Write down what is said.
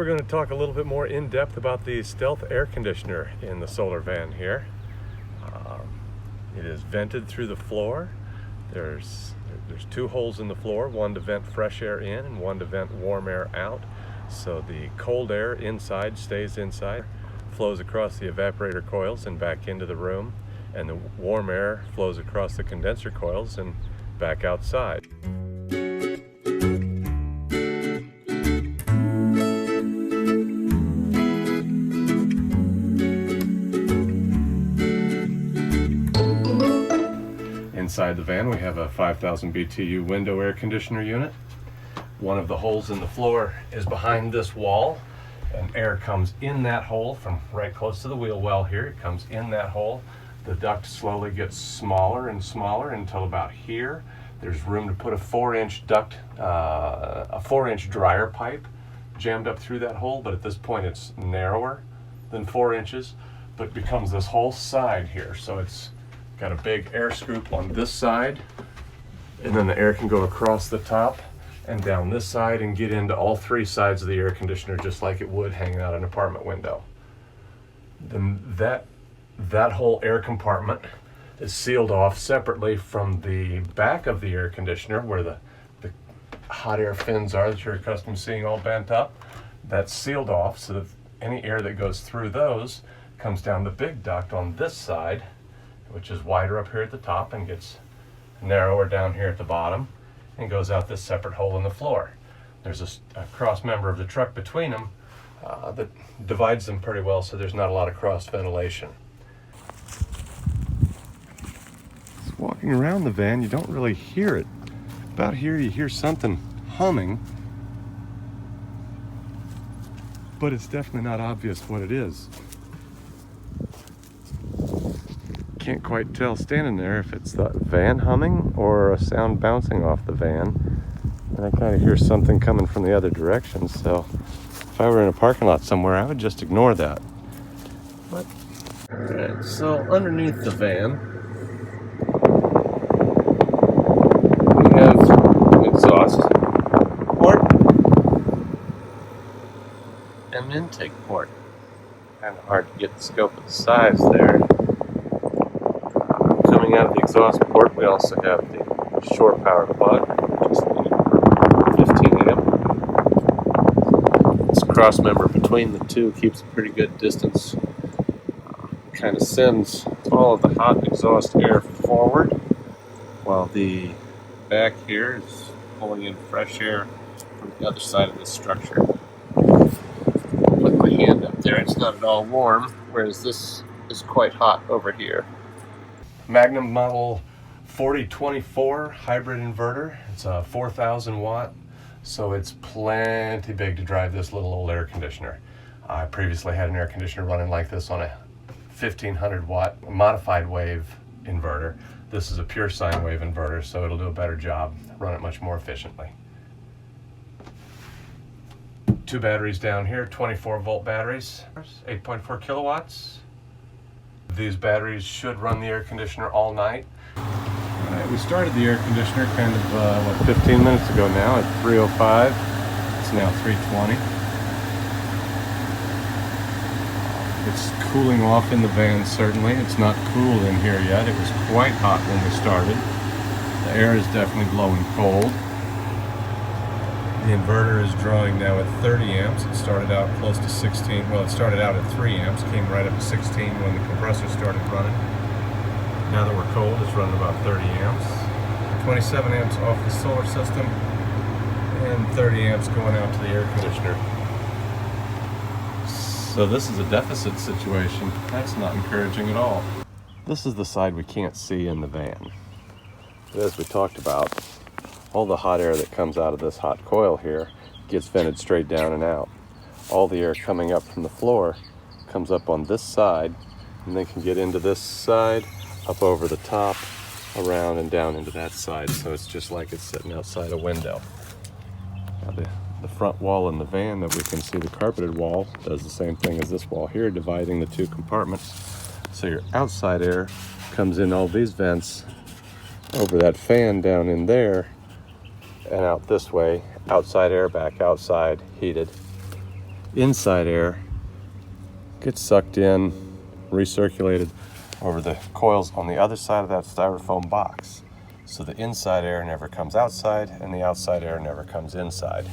we're going to talk a little bit more in depth about the Stealth air conditioner in the solar van here. It is vented through the floor. There's two holes in the floor, one to vent fresh air in and one to vent warm air out. So the cold air inside stays inside, flows across the evaporator coils and back into the room, and the warm air flows across the condenser coils and back outside. Inside the van we have a 5,000 BTU window air conditioner unit. One of the holes in the floor is behind this wall, and air comes in that hole from right close to the wheel well here. It comes in that hole. The duct slowly gets smaller and smaller until about here. There's room to put a 4-inch duct, a 4-inch dryer pipe jammed up through that hole, but at this point it's narrower than 4 inches, but becomes this whole side here. So it's got a big air scoop on this side, and then the air can go across the top and down this side and get into all three sides of the air conditioner just like it would hanging out an apartment window. Then that whole air compartment is sealed off separately from the back of the air conditioner where the hot air fins are that you're accustomed to seeing all bent up. That's sealed off so that any air that goes through those comes down the big duct on this side, which is wider up here at the top and gets narrower down here at the bottom and goes out this separate hole in the floor. There's a cross member of the truck between them that divides them pretty well, so there's not a lot of cross ventilation. Just walking around the van, you don't really hear it. About here you hear something humming, but it's definitely not obvious what it is. Can't quite tell standing there if it's the van humming or a sound bouncing off the van. And I kind of hear something coming from the other direction, so if I were in a parking lot somewhere I would just ignore that. But alright, so underneath the van we have an exhaust port and an intake port. Kind of hard to get the scope of the size there. Coming out of the exhaust port, we also have the shore power plug, which is the 15 amp. This cross member between the two keeps a pretty good distance. Kind of sends all of the hot exhaust air forward, while the back here is pulling in fresh air from the other side of this structure. Put my hand up there, it's not at all warm, whereas this is quite hot over here. Magnum model 4024 hybrid inverter. It's a 4,000 watt, so it's plenty big to drive this little old air conditioner. I previously had an air conditioner running like this on a 1500 watt modified wave inverter. This is a pure sine wave inverter, so it'll do a better job, run it much more efficiently. Two batteries down here, 24 volt batteries, 8.4 kilowatts. These batteries should run the air conditioner all night. Alright, we started the air conditioner kind of 15 minutes ago now at 3:05. It's now 3:20. It's cooling off in the van certainly. It's not cool in here yet. It was quite hot when we started. The air is definitely blowing cold. The inverter is drawing now at 30 amps. It started out close to 16. Well, it started out at 3 amps, came right up to 16 when the compressor started running. Now that we're cold, it's running about 30 amps. 27 amps off the solar system, and 30 amps going out to the air conditioner. So this is a deficit situation. That's not encouraging at all. This is the side we can't see in the van. But as we talked about, all the hot air that comes out of this hot coil here gets vented straight down and out. All the air coming up from the floor comes up on this side and then can get into this side, up over the top, around and down into that side. So it's just like it's sitting outside a window. Now the front wall in the van that we can see, the carpeted wall, does the same thing as this wall here, dividing the two compartments. So your outside air comes in all these vents over that fan down in there and out this way. Outside air back outside, heated. inside air gets sucked in, recirculated over the coils on the other side of that styrofoam box. So the inside air never comes outside and the outside air never comes inside.